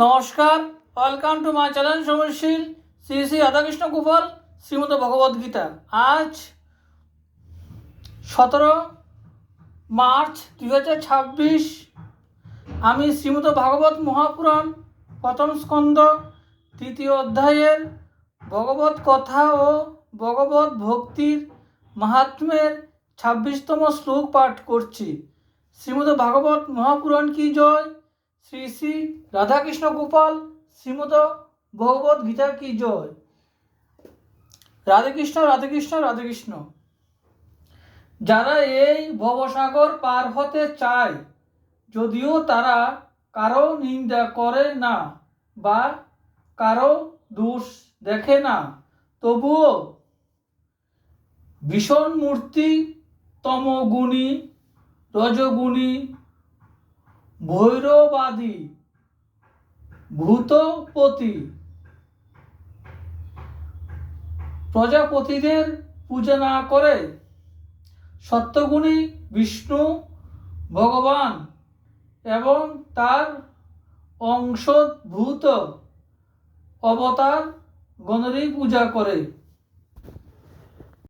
নমস্কার, welcome to my channel সমরশীল শ্রী শ্রী রাধাকৃষ্ণ গোপাল শ্রীমদ ভগবদ্গীতা। আজ 17 মার্চ 2026। আমি শ্রীমদ ভাগবত মহাপুরাণ প্রথম স্কন্ধ তৃতীয় অধ্যায়ের ভগবত কথা ও ভগবত ভক্তির মাহাত্ম্যের 26তম শ্লোক পাঠ করছি। শ্রীমদ ভাগবত মহাপুরাণ কি জয়, শ্রী শ্রী রাধাকৃষ্ণ গোপাল শ্রীমদ ভগবত গীতা কি জয়। রাধে কৃষ্ণ রাধে কৃষ্ণ রাধে কৃষ্ণ। যারা এই ভবসাগর পার হতে চায়, যদিও তারা কারো নিন্দা করে না বা কারো দোষ দেখে না, তবুও ভীষণ মূর্তি, তমগুণী, রজগুণী, ভৈরবাদী, ভূতপতি প্রজাপতিদের পূজা না করে সত্যগুণী বিষ্ণু ভগবান এবং তার অংশভূত অবতার গণেরই পূজা করে।